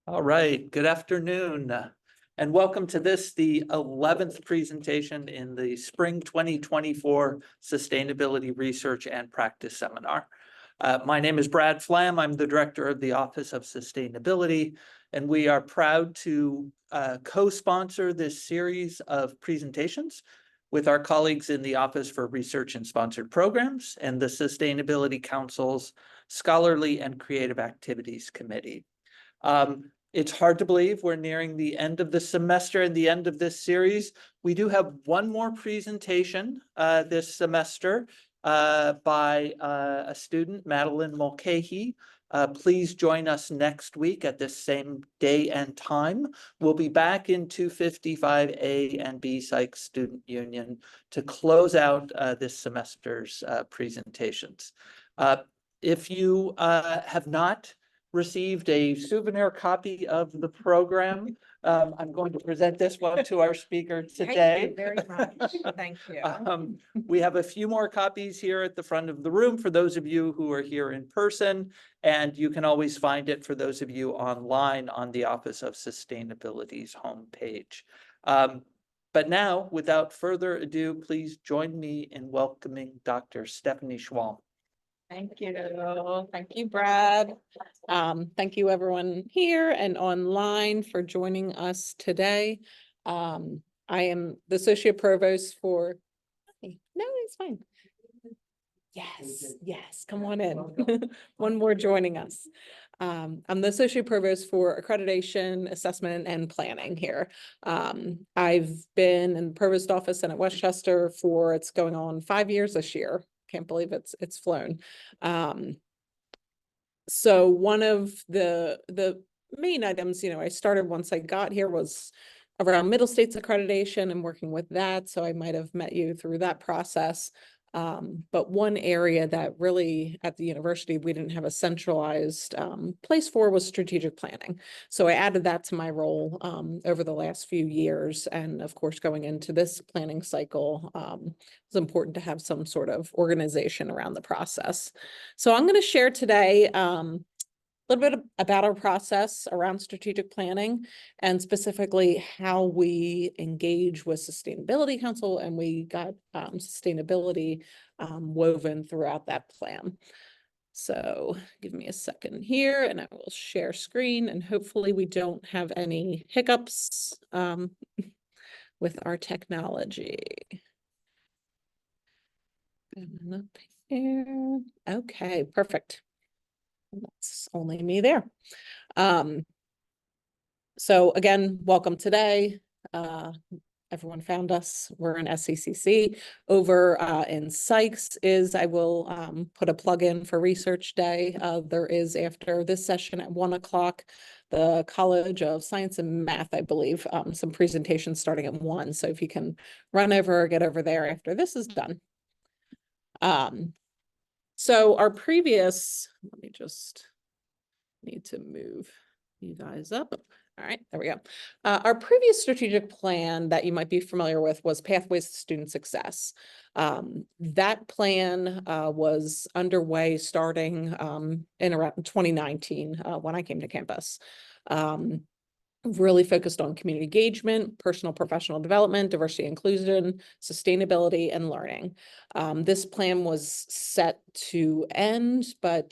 All right, good afternoon, and welcome to the 11th presentation in the Spring 2024 Sustainability Research and Practice Seminar. My name is Brad Flam. I'm the Director of the Office of Sustainability, and we are proud to co-sponsor this series of presentations with our colleagues in the Office for Research and Sponsored Programs and the Sustainability Council's Scholarly and Creative Activities Committee. It's hard to believe we're nearing the end of the semester and the end of this series. We do have one more presentation this semester by a student, Madeline Mulcahy. Please join us next week at this same day and time. We'll be back in 255A and B Psych Student Union to close out this semester's presentations. If you have not received a souvenir copy of the program, I'm going to present this one to our speaker today. Thank you very much. Thank you. We have a few more copies here at the front of the room for those of you who are here in person, and you can always find it for those of you online on the Office of Sustainability's homepage. But now, without further ado, please join me in welcoming Dr. Stefanie Schwalm. Thank you. Thank you, Brad. Thank you everyone here and online for joining us today. I am the Associate Provost for, no, it's fine. Yes, come on in. One more joining us. I'm the Associate Provost for Accreditation, Assessment, and Planning here. I've been in the Provost office and at Westchester for, it's going on 5 years this year. Can't believe it's flown. So one of the main items, I started once I got here was around Middle States accreditation and working with that. So I might have met you through that process. But one area that really at the university we didn't have a centralized place for was strategic planning. So I added that to my role over the last few years. And of course, going into this planning cycle, it's important to have some sort of organization around the process. So I'm going to share today a little bit about our process around strategic planning and specifically how we engage with Sustainability Council, and we got sustainability woven throughout that plan. So give me a second here and I will share screen, and hopefully we don't have any hiccups with our technology. Up here. Okay, perfect. That's only me there. So again, welcome today. Everyone found us. We're in SCCC. Over in Sykes I will put a plug in for Research Day. There is, after this session at 1 o'clock, the College of Science and Math, I believe, some presentations starting at 1. So if you can run over or get over there after this is done. So our previous, let me just need to move you guys up. All right, there we go. Our previous strategic plan that you might be familiar with was Pathways to Student Success. That plan was underway starting in around 2019 when I came to campus. Really focused on community engagement, personal professional development, diversity inclusion, sustainability, and learning. This plan was set to end, but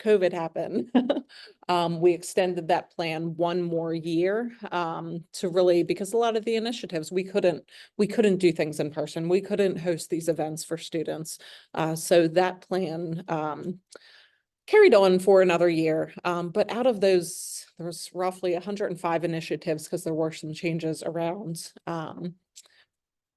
COVID happened. We extended that plan one more year to really, because a lot of the initiatives, we couldn't do things in person. We couldn't host these events for students. So that plan carried on for another year. But out of those, there was roughly 105 initiatives because there were some changes around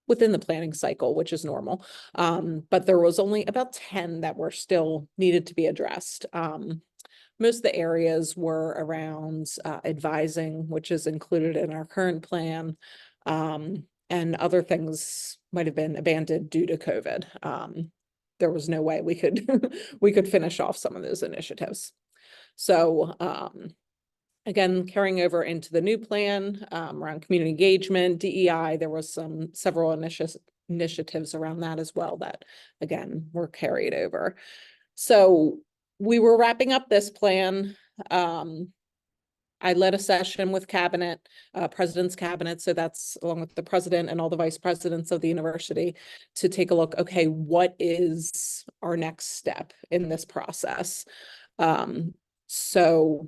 within the planning cycle, which is normal. But there was only about 10 that were still needed to be addressed. Most of the areas were around advising, which is included in our current plan, and other things might have been abandoned due to COVID. There was no way we could we could finish off some of those initiatives. So again, carrying over into the new plan around community engagement, DEI, there was several initiatives around that as well that, again, were carried over. So we were wrapping up this plan I led a session with cabinet, president's cabinet. So that's along with the president and all the vice presidents of the university to take a look, okay, what is our next step in this process? So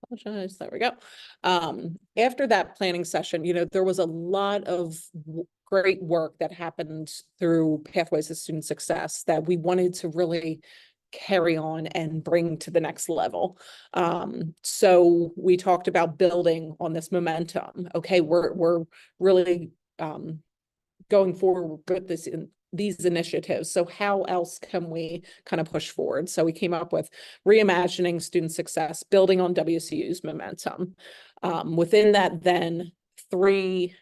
apologize, there we go. After that planning session, there was a lot of great work that happened through Pathways to Student Success that we wanted to really carry on and bring to the next level. So we talked about building on this momentum. Okay, we're really going forward with these initiatives. So how else can we kind of push forward? So we came up with reimagining student success, building on WCU's momentum. Within that, then 3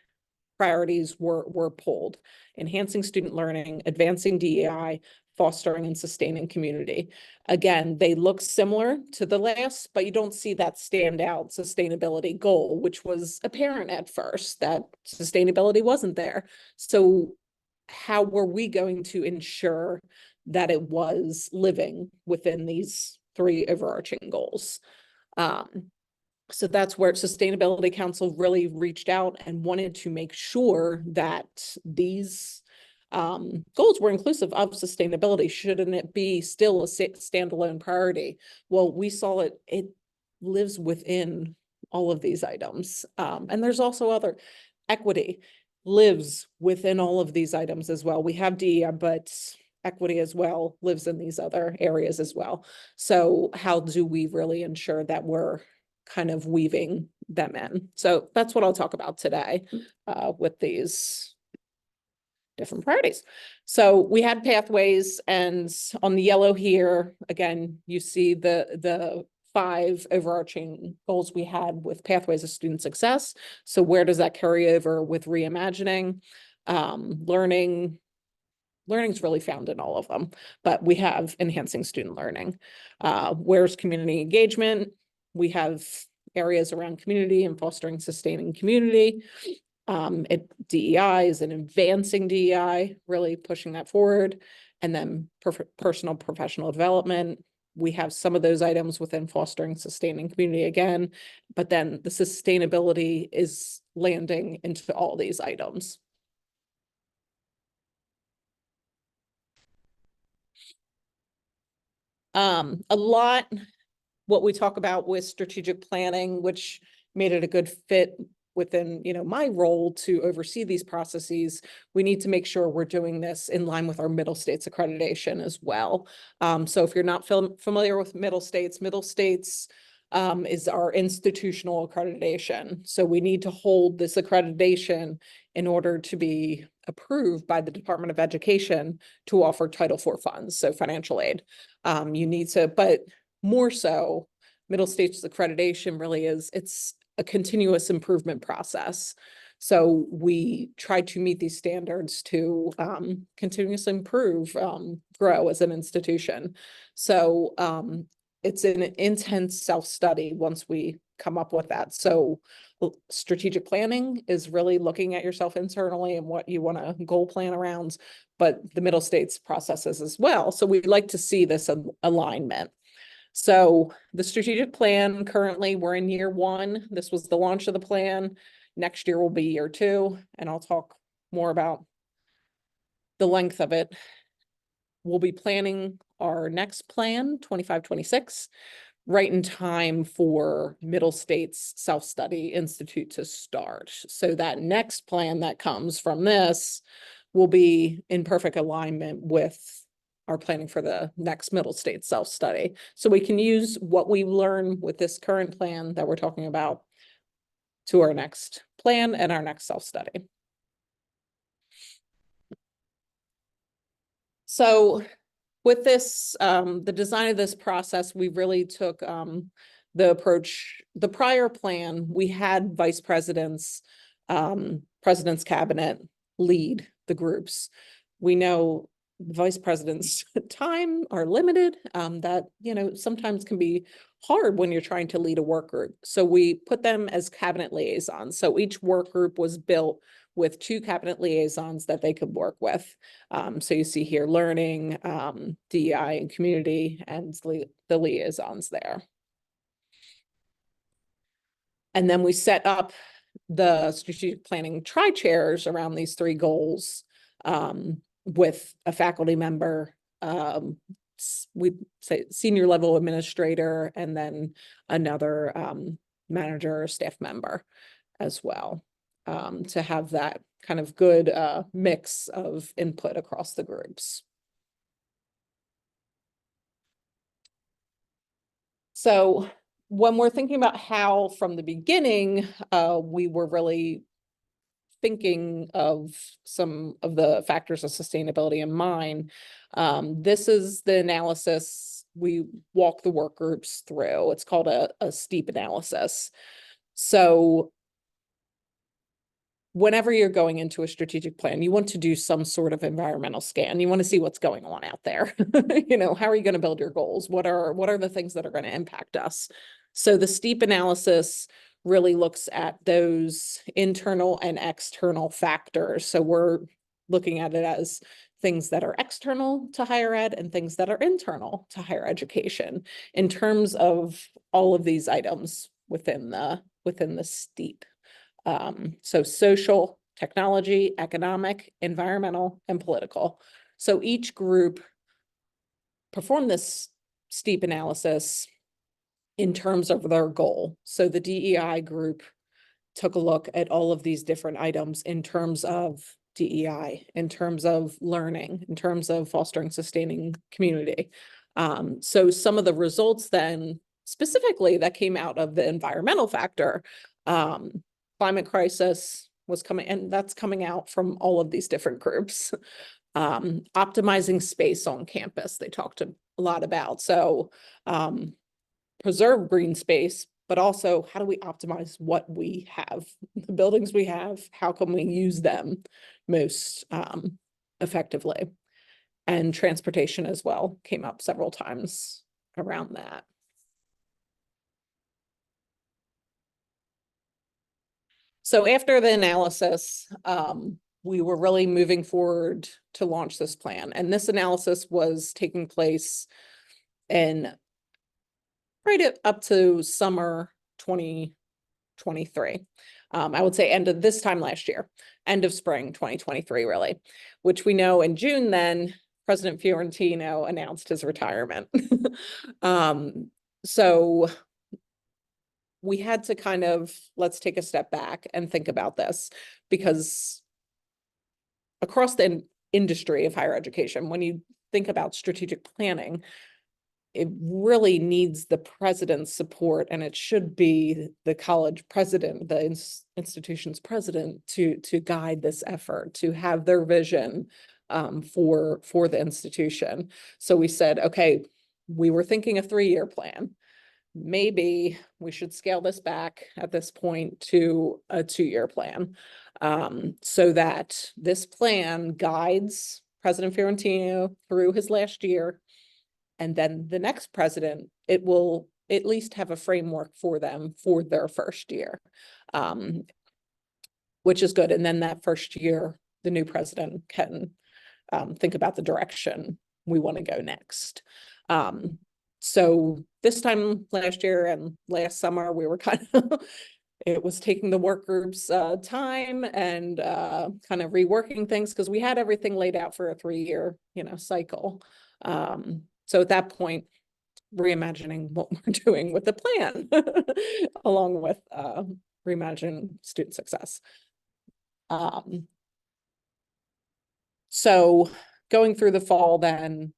priorities were pulled: enhancing student learning, advancing DEI, fostering and sustaining community. Again, they look similar to the last, but you don't see that standout sustainability goal, which was apparent at first that sustainability wasn't there. So how were we going to ensure that it was living within these 3 overarching goals? So that's where Sustainability Council really reached out and wanted to make sure that these goals were inclusive of sustainability. Shouldn't it be still a standalone priority? Well, we saw it lives within all of these items. And there's also other equity lives within all of these items as well. We have DEI, but equity as well lives in these other areas as well. So how do we really ensure that we're kind of weaving them in? So that's what I'll talk about today with these different priorities. So we had pathways, and on the yellow here, again, you see the 5 overarching goals we had with pathways of student success. So where does that carry over with reimagining? Learning is really found in all of them, but we have enhancing student learning. Where's community engagement? We have areas around community and fostering sustaining community. DEI is an advancing DEI, really pushing that forward. And then personal professional development. We have some of those items within fostering sustaining community again, but then the sustainability is landing into all these items. A lot what we talk about with strategic planning, which made it a good fit within, my role to oversee these processes. We need to make sure we're doing this in line with our Middle States accreditation as well. So if you're not familiar with Middle States is our institutional accreditation. So we need to hold this accreditation in order to be approved by the Department of Education to offer Title IV funds, so financial aid. You need to, but more so, Middle States accreditation really it's a continuous improvement process. So we try to meet these standards to continuously improve, grow as an institution. So it's an intense self-study once we come up with that. So strategic planning is really looking at yourself internally and what you want to goal plan around, but the Middle States processes as well. So we'd like to see this alignment. So the strategic plan, currently we're in year 1. This was the launch of the plan. Next year will be year 2, and I'll talk more about the length of it. We'll be planning our next plan, 25-26, right in time for Middle States Self-Study Institute to start. So that next plan that comes from this will be in perfect alignment with our planning for the next Middle States self-study. So we can use what we learn with this current plan that we're talking about to our next plan and our next self-study. So with this, the design of this process, we really took the approach. The prior plan, we had vice presidents, president's cabinet lead the groups. We know vice presidents' time are limited, that, sometimes can be hard when you're trying to lead a work group. So we put them as cabinet liaisons. So each work group was built with 2 cabinet liaisons that they could work with. So you see here learning, DEI and community, and the liaisons there. And then we set up the strategic planning tri-chairs around these three goals, with a faculty member, we say senior level administrator, and then another manager or staff member as well, to have that kind of good mix of input across the groups. So when we're thinking about how from the beginning, we were really thinking of some of the factors of sustainability in mind, this is the analysis we walk the work groups through. It's called a STEEP analysis. So whenever you're going into a strategic plan, you want to do some sort of environmental scan. You want to see what's going on out there. You know, how are you going to build your goals? What are the things that are going to impact us? So the STEEP analysis really looks at those internal and external factors. So we're looking at it as things that are external to higher ed and things that are internal to higher education in terms of all of these items within the STEEP. So social, technology, economic, environmental, and political. So each group performed this STEEP analysis in terms of their goal. So the DEI group took a look at all of these different items in terms of DEI, in terms of learning, in terms of fostering sustaining community. So some of the results then specifically that came out of the environmental factor, climate crisis was coming, and that's coming out from all of these different groups. Optimizing space on campus, they talked a lot about. So preserve green space, but also how do we optimize what we have, the buildings we have, how can we use them most effectively? And transportation as well came up several times around that. So after the analysis, we were really moving forward to launch this plan. And this analysis was taking place in right up to summer 2023. I would say end of this time last year, end of spring 2023, really, which we know in June then President Fiorentino announced his retirement. So we had to kind of, let's take a step back and think about this, because across the industry of higher education, when you think about strategic planning, it really needs the president's support, and it should be the college president, the institution's president, to guide this effort, to have their vision for the institution. So we said, okay, we were thinking a 3-year plan. Maybe we should scale this back at this point to a 2-year plan, so that this plan guides President Fiorentino through his last year. And then the next president, it will at least have a framework for them for their first year, which is good. And then that first year, the new president can think about the direction we want to go next. So this time last year and last summer, we were kind of, it was taking the work groups time and kind of reworking things, because we had everything laid out for a 3-year, cycle. So at that point, reimagining what we're doing with the plan, along with reimagining student success. So going through the fall, then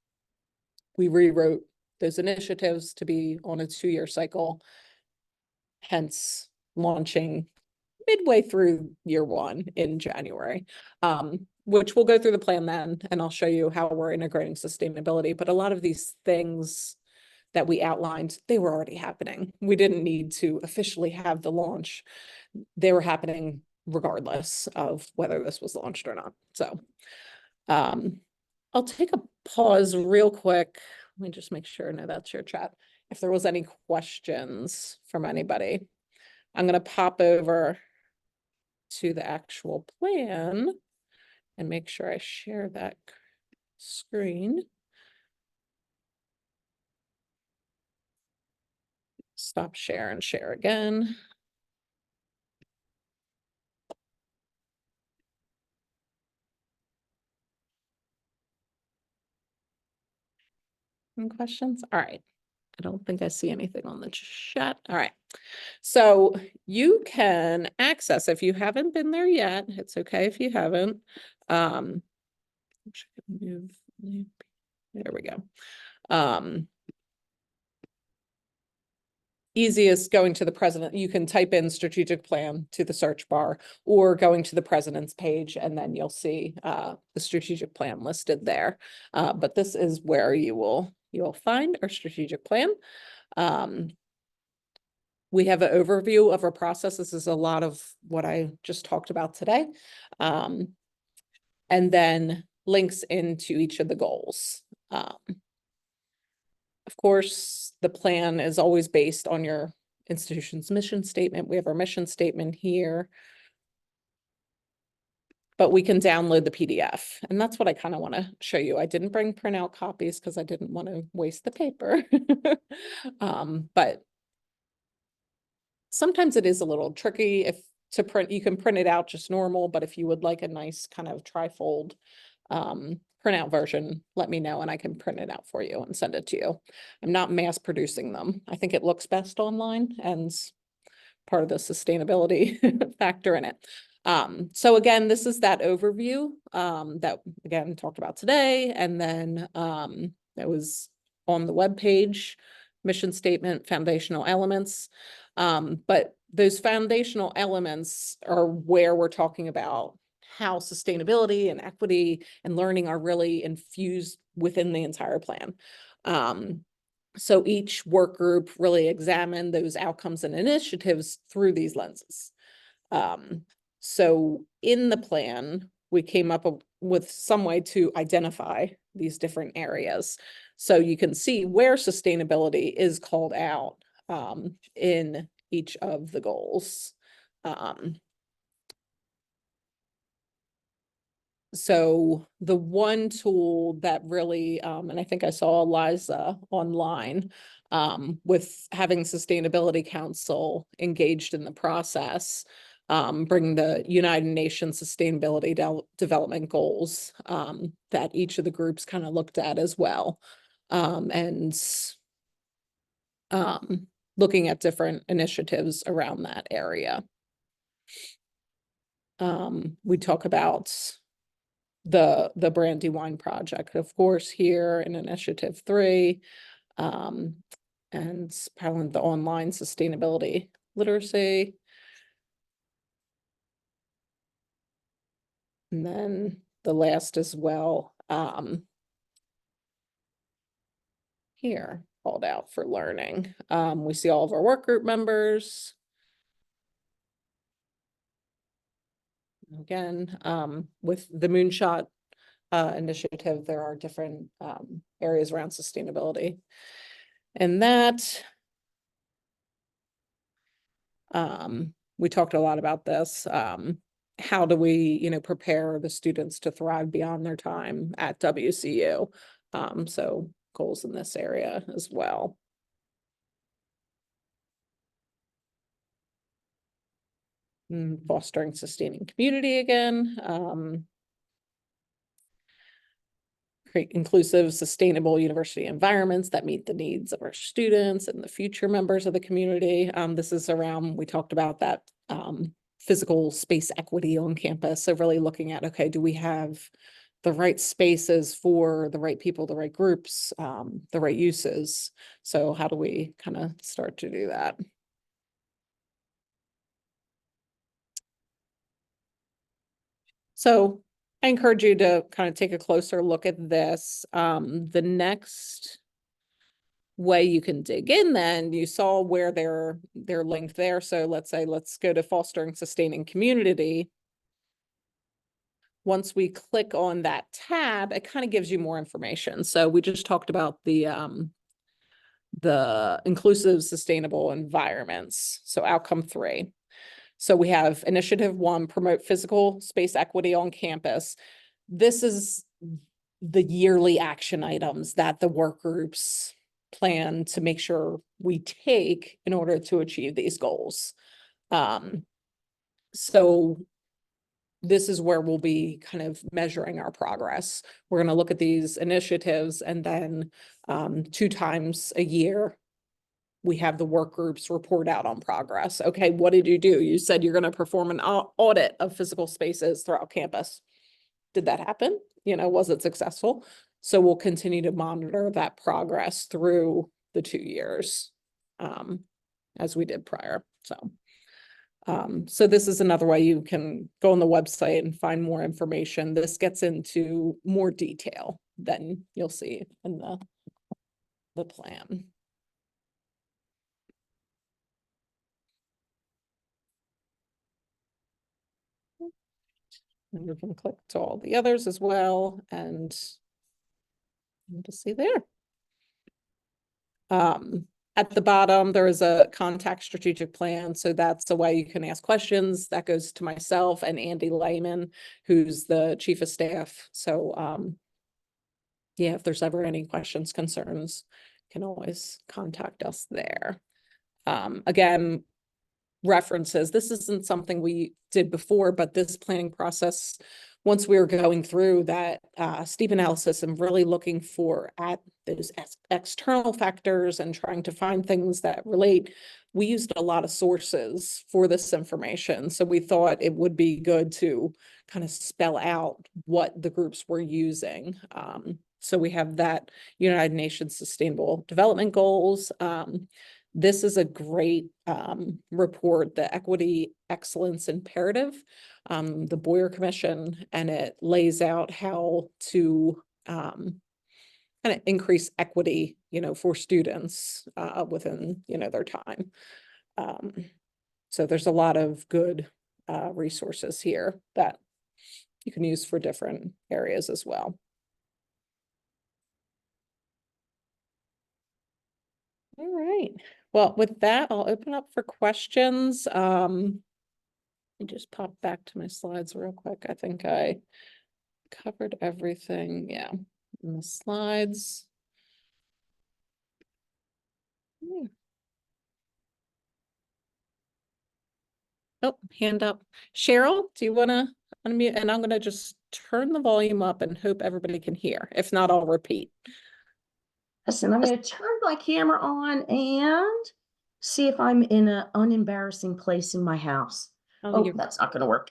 we rewrote those initiatives to be on a 2-year cycle, hence launching midway through year 1 in January, which we'll go through the plan then, and I'll show you how we're integrating sustainability. But a lot of these things that we outlined, they were already happening. We didn't need to officially have the launch. They were happening regardless of whether this was launched or not. So I'll take a pause real quick. Let me just make sure, no, that's your chat. If there was any questions from anybody, I'm going to pop over to the actual plan and make sure I share that screen. Stop share and share again. Any questions? All right. I don't think I see anything on the chat. All right. So you can access, if you haven't been there yet, it's okay if you haven't. There we go. Easiest going to the president, you can type in strategic plan to the search bar or going to the president's page and then you'll see the strategic plan listed there. But this is where you'll find our strategic plan. We have an overview of our process. This is a lot of what I just talked about today. And then links into each of the goals. Of course, the plan is always based on your institution's mission statement. We have our mission statement here. But we can download the PDF. And that's what I kind of want to show you. I didn't bring printout copies because I didn't want to waste the paper. But sometimes it is a little tricky if to print. You can print it out just normal, but if you would like a nice kind of trifold printout version, let me know and I can print it out for you and send it to you. I'm not mass producing them. I think it looks best online and part of the sustainability factor in it. So again, this is that overview that again talked about today, and then that was on the webpage, mission statement, foundational elements. But those foundational elements are where we're talking about how sustainability and equity and learning are really infused within the entire plan. So each work group really examined those outcomes and initiatives through these lenses. So in the plan, we came up with some way to identify these different areas. So you can see where sustainability is called out in each of the goals. So the one tool that really, and I think I saw Liza online, with having Sustainability Council engaged in the process, bring the United Nations Sustainability Development Goals that each of the groups kind of looked at as well. And looking at different initiatives around that area. We talk about the Brandywine project, of course, here in Initiative 3, and probably the online sustainability literacy. And then the last as well, here, called out for learning. We see all of our work group members. Again, with the Moonshot initiative, there are different areas around sustainability. And that, we talked a lot about this. How do we, prepare the students to thrive beyond their time at WCU? So goals in this area as well. Fostering sustaining community again. Create inclusive, sustainable university environments that meet the needs of our students and the future members of the community. This is around, we talked about that physical space equity on campus. So really looking at, okay, do we have the right spaces for the right people, the right groups, the right uses? So how do we kind of start to do that? So I encourage you to kind of take a closer look at this. The next way you can dig in, then you saw where they're linked there. So let's go to fostering sustaining community. Once we click on that tab, it kind of gives you more information. So we just talked about the inclusive, sustainable environments. So outcome 3. So we have initiative 1, promote physical space equity on campus. This is the yearly action items that the work groups plan to make sure we take in order to achieve these goals. So this is where we'll be kind of measuring our progress. We're going to look at these initiatives, and then 2 times a year, we have the work groups report out on progress. Okay, what did you do? You said you're going to perform an audit of physical spaces throughout campus. Did that happen? Was it successful? So we'll continue to monitor that progress through the 2 years, as we did prior. So this is another way you can go on the website and find more information. This gets into more detail than you'll see in the plan. And we can click to all the others as well, and to see there. At the bottom, there is a contact strategic plan. So that's a way you can ask questions. That goes to myself and Andy Lehman, who's the chief of staff. So yeah, if there's ever any questions, concerns, you can always contact us there. Again, references. This isn't something we did before, but this planning process, once we were going through that steep analysis and really looking at those external factors and trying to find things that relate, we used a lot of sources for this information. So we thought it would be good to kind of spell out what the groups were using. So we have that United Nations Sustainable Development Goals. This is a great report, the Equity Excellence Imperative, the Boyer Commission, and it lays out how to kind of increase equity, for students within, their time. So there's a lot of good resources here that you can use for different areas as well. All right. Well, with that, I'll open up for questions. Let me just pop back to my slides real quick. I think I covered everything. Yeah, in the slides. Yeah. Oh, hand up. Cheryl, do you want to unmute? And I'm going to just turn the volume up and hope everybody can hear. If not, I'll repeat. Listen, I'm going to turn my camera on and see if I'm in an unembarrassing place in my house. Oh, that's not going to work.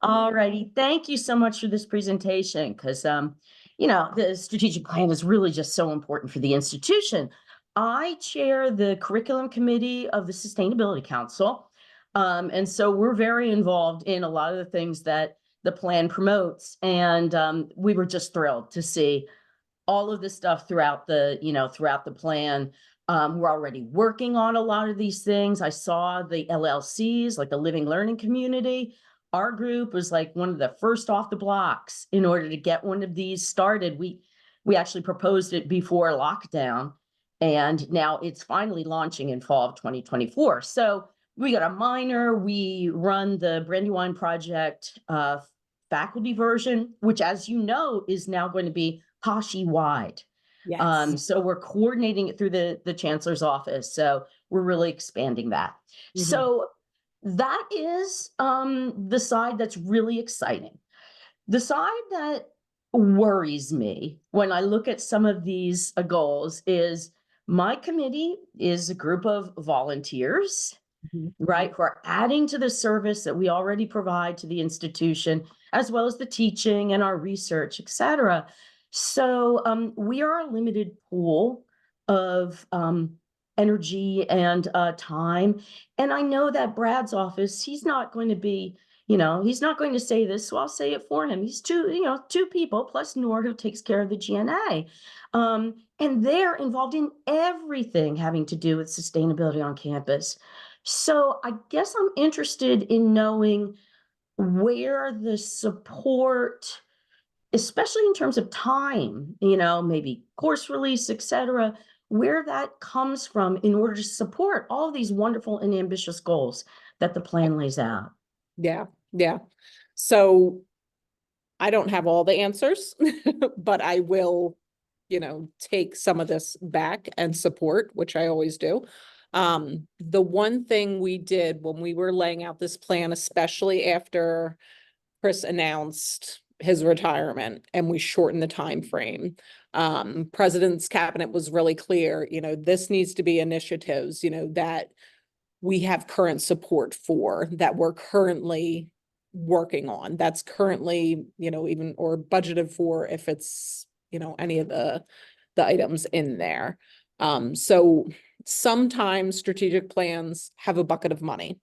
All righty. Thank you so much for this presentation, because, the strategic plan is really just so important for the institution. I chair the curriculum committee of the Sustainability Council. And so we're very involved in a lot of the things that the plan promotes. And we were just thrilled to see all of this stuff throughout the plan. We're already working on a lot of these things. I saw the LLCs, like the Living Learning Community. Our group was like one of the first off the blocks in order to get one of these started. We actually proposed it before lockdown, and now it's finally launching in fall of 2024. So we got a minor. We run the Brandywine Project faculty version, which, as you know, is now going to be PASHI wide. Yes. So we're coordinating it through the chancellor's office. So we're really expanding that. Mm-hmm. So that is the side that's really exciting. The side that worries me when I look at some of these goals is my committee is a group of volunteers, right, who are adding to the service that we already provide to the institution, as well as the teaching and our research, et cetera. So we are a limited pool of energy and time. And I know that Brad's office, he's not going to be, he's not going to say this, so I'll say it for him. He's two people plus Noor, who takes care of the GNA. And they're involved in everything having to do with sustainability on campus. So I guess I'm interested in knowing where the support, especially in terms of time, maybe course release, et cetera, where that comes from in order to support all of these wonderful and ambitious goals that the plan lays out. Yeah. So I don't have all the answers, but I will, take some of this back and support, which I always do. The one thing we did when we were laying out this plan, especially after Chris announced his retirement and we shortened the time frame. President's cabinet was really clear, this needs to be initiatives, that we have current support for, that we're currently working on, that's currently, even or budgeted for if it's, any of the items in there. So sometimes strategic plans have a bucket of money.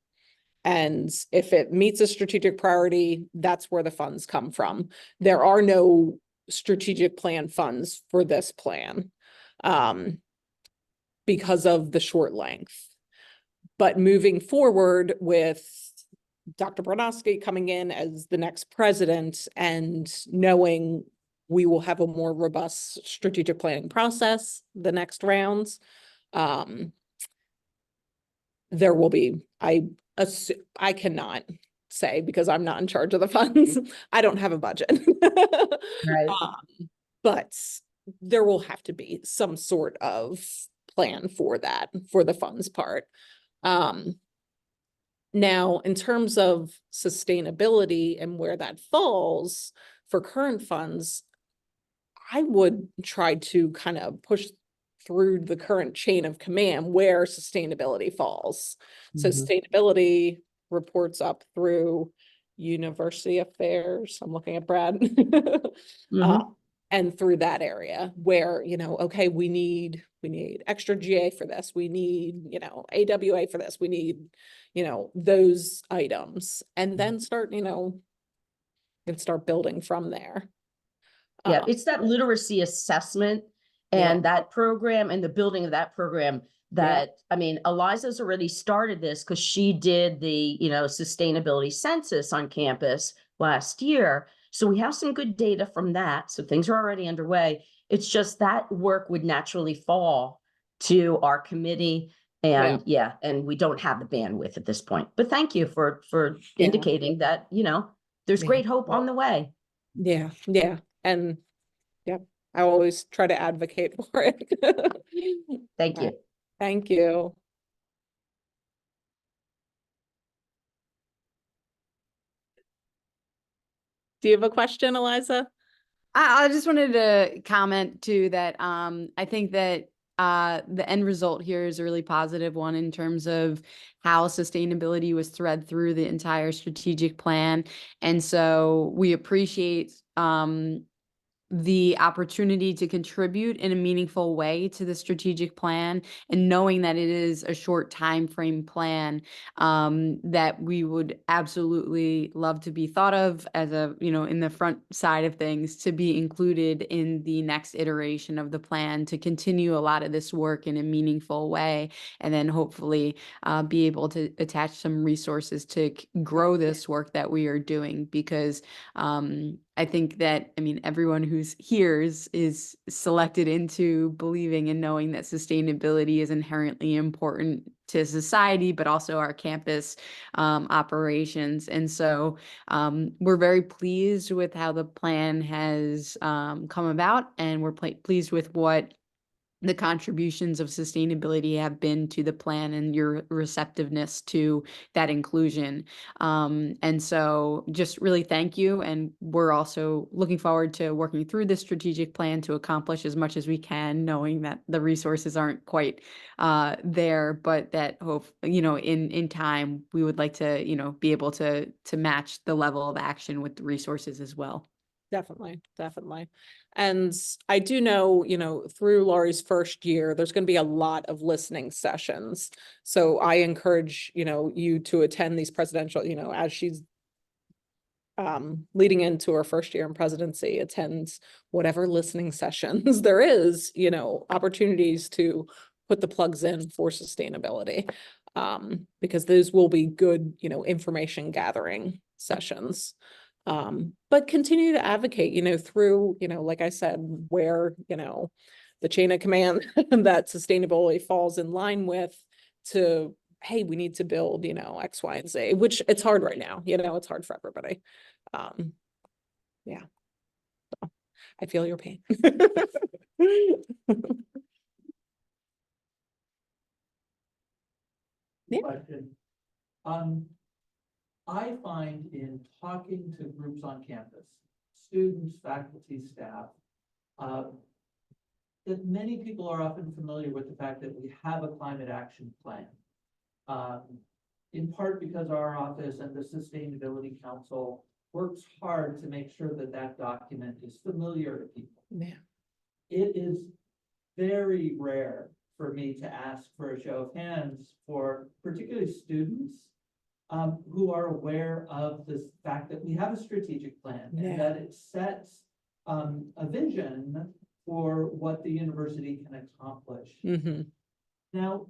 And if it meets a strategic priority, that's where the funds come from. There are no strategic plan funds for this plan because of the short length. But moving forward with Dr. Bronowski coming in as the next president and knowing we will have a more robust strategic planning process the next rounds, there will be, I cannot say because I'm not in charge of the funds. I don't have a budget. Right. But there will have to be some sort of plan for that, for the funds part. Now, in terms of sustainability and where that falls for current funds, I would try to kind of push through the current chain of command where sustainability falls. Sustainability reports up through university affairs. I'm looking at Brad. And through that area where, okay, we need extra GA for this. We need, AWA for this. We need, those items, and then start, and start building from there. Yeah, it's that literacy assessment and that program and the building of that program that, I mean, Eliza's already started this because she did the, sustainability census on campus last year. So we have some good data from that. So things are already underway. It's just that work would naturally fall to our committee. And and we don't have the bandwidth at this point. But thank you for indicating that, there's great hope on the way. Yeah. And I always try to advocate for it. Thank you. Thank you. Do you have a question, Eliza? I just wanted to comment too that I think that the end result here is a really positive one in terms of how sustainability was thread through the entire strategic plan. And so we appreciate the opportunity to contribute in a meaningful way to the strategic plan, and knowing that it is a short time frame plan, that we would absolutely love to be thought of as a, in the front side of things, to be included in the next iteration of the plan, to continue a lot of this work in a meaningful way, and then hopefully be able to attach some resources to grow this work that we are doing, because I think that, everyone who's here is selected into believing and knowing that sustainability is inherently important to society, but also our campus operations. And so we're very pleased with how the plan has come about, and we're pleased with what the contributions of sustainability have been to the plan and your receptiveness to that inclusion. And so just really thank you. And we're also looking forward to working through this strategic plan to accomplish as much as we can, knowing that the resources aren't quite there, but that hope, in time, we would like to, be able to match the level of action with the resources as well. Definitely. And I do know, through Laurie's first year, there's going to be a lot of listening sessions. So I encourage, you to attend these presidential, as she's leading into her first year in presidency, attend whatever listening sessions there is, opportunities to put the plugs in for sustainability, because those will be good, information gathering sessions. But continue to advocate, through, like I said, where, the chain of command that sustainability falls in line with, to, hey, we need to build, X, Y, and Z, which it's hard right now, it's hard for everybody. So, I feel your pain. question. I find in talking to groups on campus, students, faculty, staff, that many people are often familiar with the fact that we have a climate action plan. In part because our office and the Sustainability Council works hard to make sure that that document is familiar to people. Yeah. It is very rare for me to ask for a show of hands for particularly students who are aware of the fact that we have a strategic plan and that it sets a vision for what the university can accomplish. Now,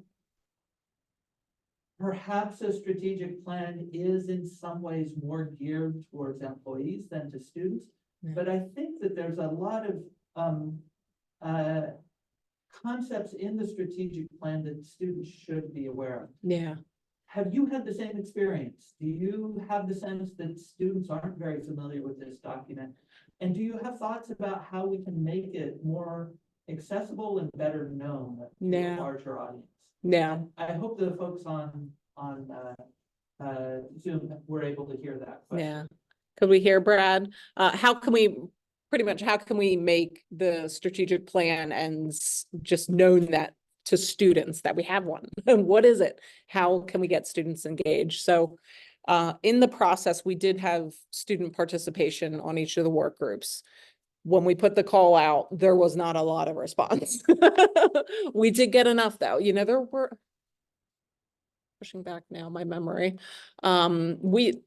perhaps a strategic plan is in some ways more geared towards employees than to students, but I think that there's a lot of concepts in the strategic plan that students should be aware of. Yeah. Have you had the same experience? Do you have the sense that students aren't very familiar with this document? And do you have thoughts about how we can make it more accessible and better known to a larger audience? Yeah. I hope the folks on Zoom were able to hear that question. Yeah. Could we hear Brad? How can we make the strategic plan and just known that to students that we have one? And what is it? How can we get students engaged? So in the process, we did have student participation on each of the work groups. When we put the call out, there was not a lot of response. We did get enough though. You know, there were, pushing back now, my memory. We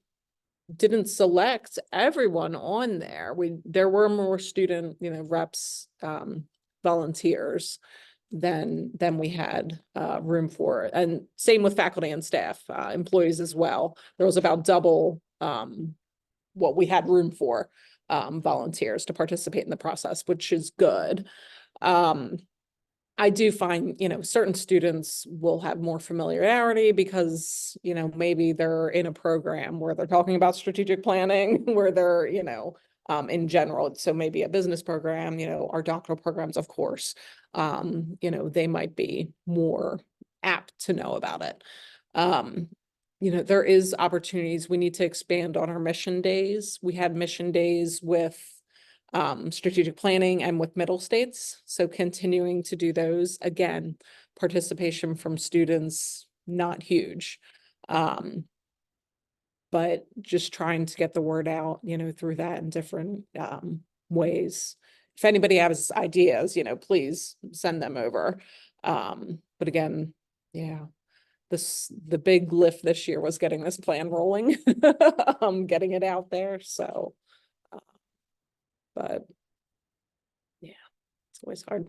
didn't select everyone on there. There were more student, reps, volunteers than we had room for. And same with faculty and staff, employees as well. There was about double what we had room for, volunteers to participate in the process, which is good. I do find, certain students will have more familiarity because, maybe they're in a program where they're talking about strategic planning, where they're, in general. So maybe a business program, our doctoral programs, of course, they might be more apt to know about it. There is opportunities. We need to expand on our mission days. We had mission days with strategic planning and with middle states. So continuing to do those, again, participation from students, not huge. But just trying to get the word out, through that in different ways. If anybody has ideas, please send them over. But again, the big lift this year was getting this plan rolling, getting it out there. So, but yeah, it's always hard.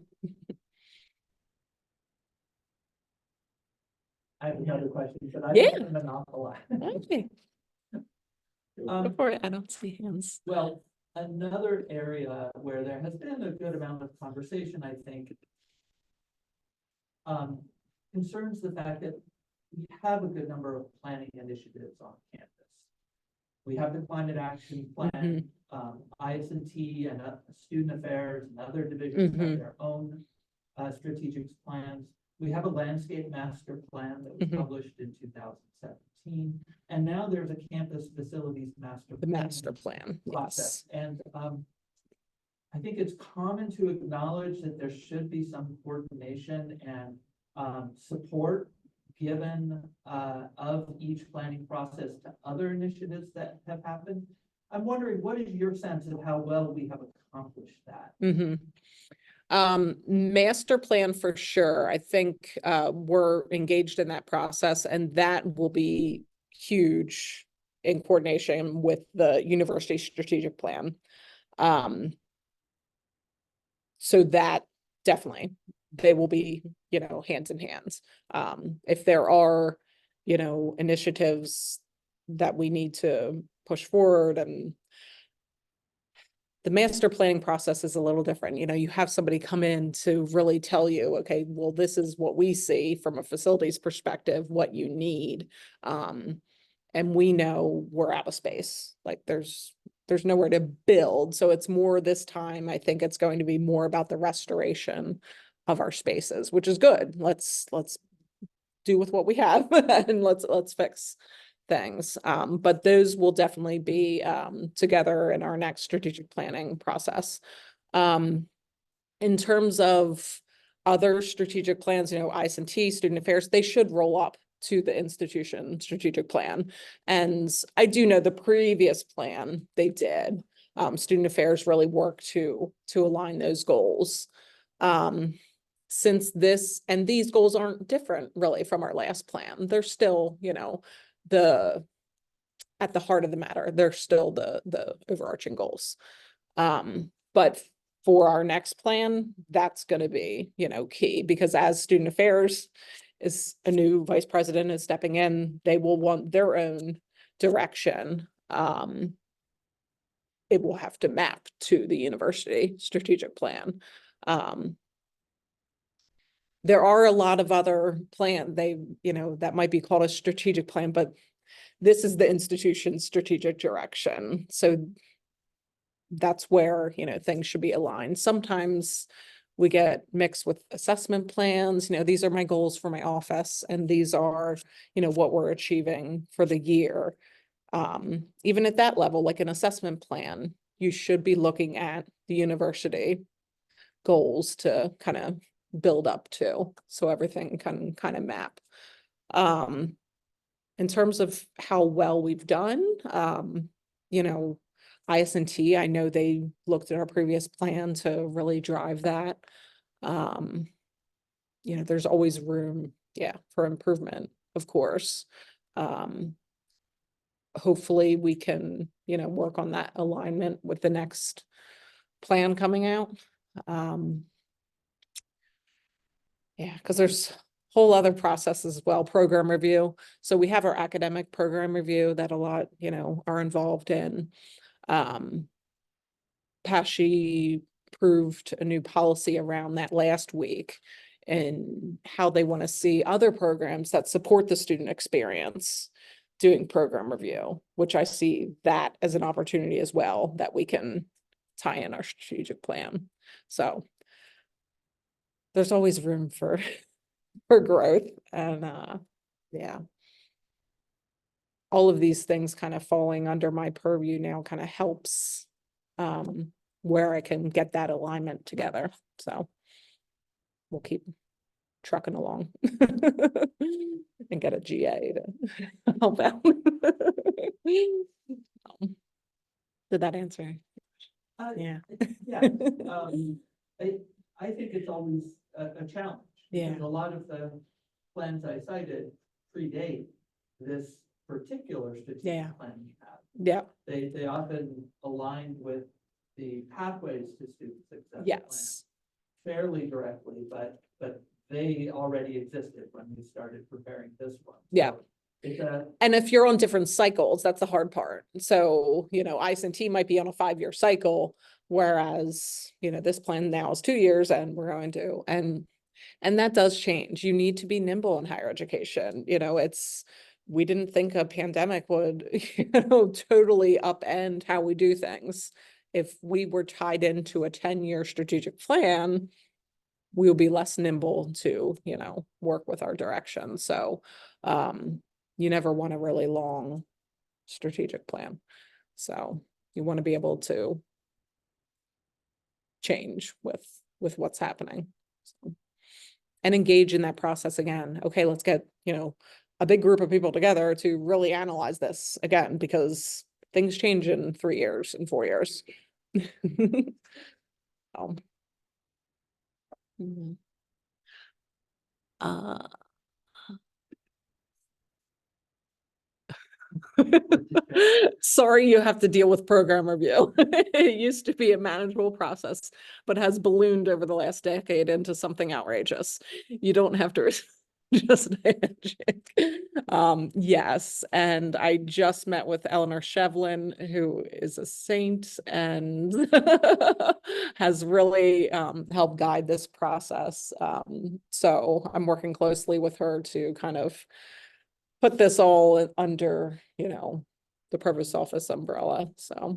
I have another question, but I Yeah. don't monopolize. Okay. Before I don't see hands. Well, another area where there has been a good amount of conversation, I think, concerns the fact that we have a good number of planning initiatives on campus. We have the climate action plan, IS&T and student affairs and other divisions have their own strategic plans. We have a landscape master plan that was published in 2017. And now there's a campus facilities master plan process. yes. And I think it's common to acknowledge that there should be some coordination and support given of each planning process to other initiatives that have happened. I'm wondering, what is your sense of how well we have accomplished that? Master plan for sure. I think we're engaged in that process, and that will be huge in coordination with the university strategic plan. So that definitely they will be, hands in hands. If there are, initiatives that we need to push forward, and the master planning process is a little different. You have somebody come in to really tell you, okay, well, this is what we see from a facilities perspective, what you need. And we know we're out of space. Like there's nowhere to build. So it's more this time, I think it's going to be more about the restoration of our spaces, which is good. Let's do with what we have and let's fix things. But those will definitely be together in our next strategic planning process. In terms of other strategic plans, you know, IS&T, student affairs, they should roll up to the institution strategic plan. And I do know the previous plan they did. Student affairs really worked to align those goals. Since this, and these goals aren't different really from our last plan. They're still, you know, at the heart of the matter, they're still the overarching goals. But for our next plan, that's going to be, you know, key, because as student affairs is a new vice president is stepping in, they will want their own direction. It will have to map to the university strategic plan. There are a lot of other you know, that might be called a strategic plan, but this is the institution's strategic direction. So that's where, you know, things should be aligned. Sometimes we get mixed with assessment plans. You know, these are my goals for my office, and these are, you know, what we're achieving for the year. Even at that level, like an assessment plan, you should be looking at the university goals to kind of build up to, so everything can kind of map. In terms of how well we've done, you know, IS&T, I know they looked at our previous plan to really drive that. You know, there's always room, for improvement, of course. Hopefully we can, you know, work on that alignment with the next plan coming out. Because there's whole other process as well, program review. So we have our academic program review that a lot, you know, are involved in. PASHE approved a new policy around that last week, and how they want to see other programs that support the student experience doing program review, which I see that as an opportunity as well, that we can tie in our strategic plan. So there's always room for growth, and all of these things kind of falling under my purview now kind of helps where I can get that alignment together. So we'll keep trucking along and get a GA to help out. Did that answer? Yeah. Yeah, I think it's always a challenge. Yeah. Because a lot of the plans I cited predate this particular Yeah. strategic plan we have. Yeah. They often align with the pathways to student success plan Yes. fairly directly, but they already existed when we started preparing this one. Yeah. So it's a, And if you're on different cycles, that's the hard part. So, you know, IS&T might be on a 5-year cycle, whereas, you know, this plan now is 2 years, and we're going to, and that does change. You need to be nimble in higher education. You know, we didn't think a pandemic would, you know, totally upend how we do things. If we were tied into a 10-year strategic plan, we'll be less nimble to, you know, work with our direction. So, you never want a really long strategic plan. So you want to be able to change with what's happening. So, and engage in that process again. Okay, let's get, you know, a big group of people together to really analyze this again, because things change in 3 years and 4 years. Mhm. Sorry, you have to deal with program review. It used to be a manageable process, but has ballooned over the last decade into something outrageous. You don't have to just yes, and I just met with Eleanor Shevlin, who is a saint and has really helped guide this process. So I'm working closely with her to kind of put this all under, you know, the Provost office umbrella. So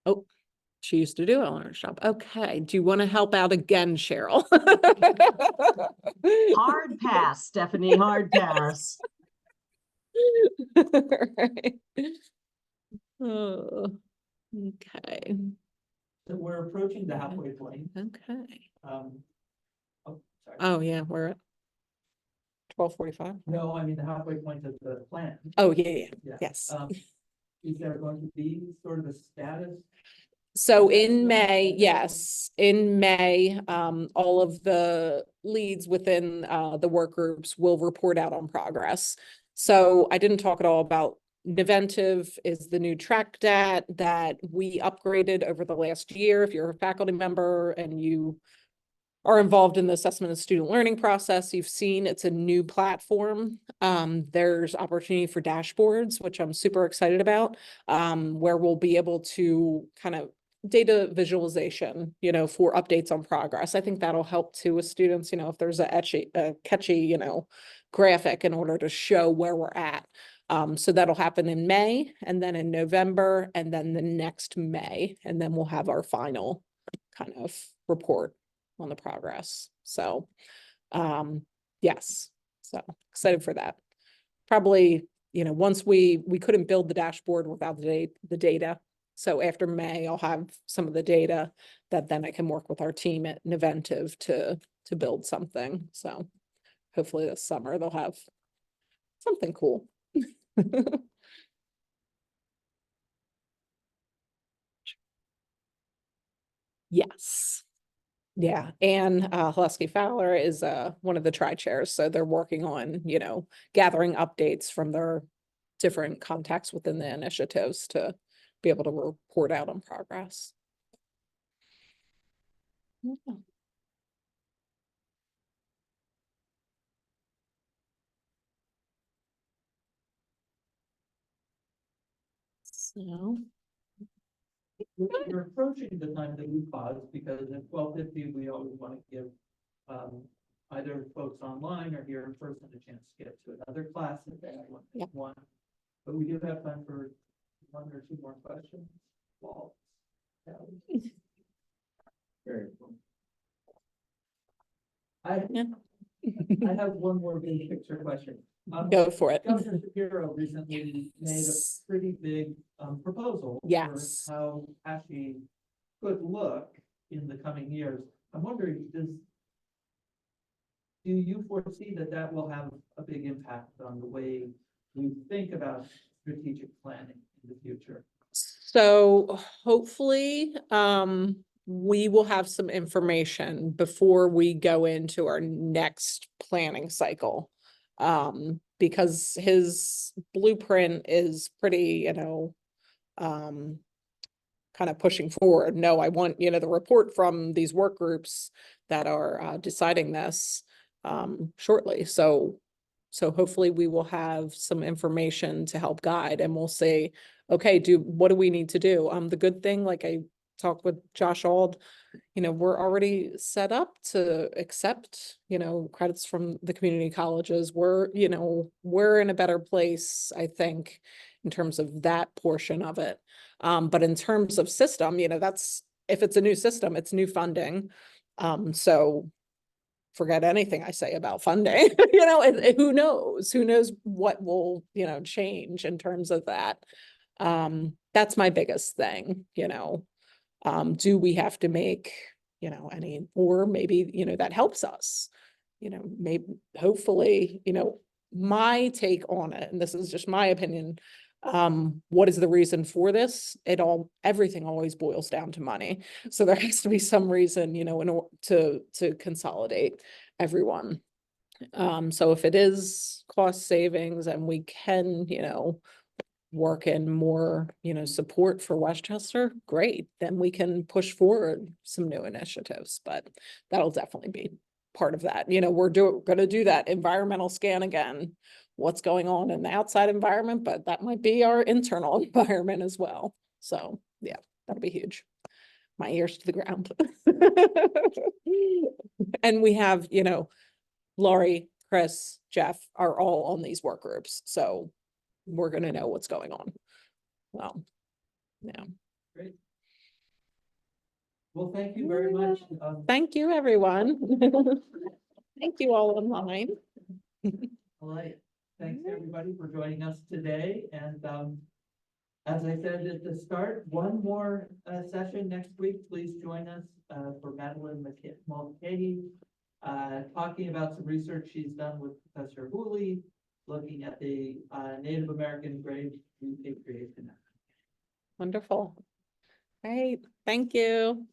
oh, She used to do Eleanor's job. Okay, do you want to help out again, Cheryl? Hard pass, Stephanie, hard pass. Right. Oh, okay, So we're approaching the halfway point. okay. Oh, sorry. Oh, yeah, we're at 12:45. No, I mean the halfway point of the plan. Oh, yeah, Yeah. yes. Is there going to be sort of a status? So Okay, in so- May, yes, in May, all of the leads within the work groups will report out on progress. So I didn't talk at all about Naventive is the new track dat that we upgraded over the last year. If you're a faculty member and you are involved in the assessment and student learning process, you've seen it's a new platform. There's opportunity for dashboards, which I'm super excited about, where we'll be able to kind of data visualization, for updates on progress. I think that'll help too with students, if there's a catchy, graphic in order to show where we're at. So that'll happen in May and then in November and then the next May, and then we'll have our final kind of report on the progress. So, yes, so excited for that. Probably, once we couldn't build the dashboard without the data. So after May, I'll have some of the data that then I can work with our team at Naventive to build something. So hopefully this summer they'll have something cool. Yes. Yeah, and Hlusky Fowler is one of the tri-chairs, so they're working on, gathering updates from their different contacts within the initiatives to be able to report out on progress. Yeah. So, We're approaching the time that we pause because at 12:50, we always want to give either folks online or here in person a chance to get to another class if they have Yep. one. But we do have time for one or two more questions. Well, very cool. Yeah. I have one more big picture question. Go for it. Governor Shapiro recently made a pretty big proposal. Yes. For how ASHE could look in the coming years. I'm wondering, do you foresee that will have a big impact on the way we think about strategic planning in the future? So hopefully, we will have some information before we go into our next planning cycle. Because his blueprint is pretty, kind of pushing forward. No, I want, the report from these work groups that are deciding this shortly. So hopefully we will have some information to help guide and we'll say, okay, what do we need to do? The good thing, like I talked with Josh Ald, we're already set up to accept, credits from the community colleges. We're in a better place, I think, in terms of that portion of it. But in terms of system, that's, if it's a new system, it's new funding. So forget anything I say about funding, who knows what will, change in terms of that. That's my biggest thing, do we have to make, or maybe, that helps us, maybe, hopefully, my take on it, and this is just my opinion, what is the reason for this? Everything always boils down to money. So there has to be some reason, in order to consolidate everyone. So if it is cost savings and we can, work in more, support for Westchester, great, then we can push forward some new initiatives, but that'll definitely be part of that. We're gonna do that environmental scan again. What's going on in the outside environment, but that might be our internal environment as well. So yeah, that'll be huge. My ears to the ground. And we have, Laurie, Chris, Jeff are all on these work groups. So we're going to know what's going on. Well, yeah. Great. Well, thank you very much. Thank you, everyone. Thank you all online. All right. Thanks, everybody, for joining us today. And as I said at the start, one more session next week. Please join us for Madeline Mulcahy talking about some research she's done with Professor Hooley, looking at the Native American grave repatriation. Wonderful. Great. Thank you.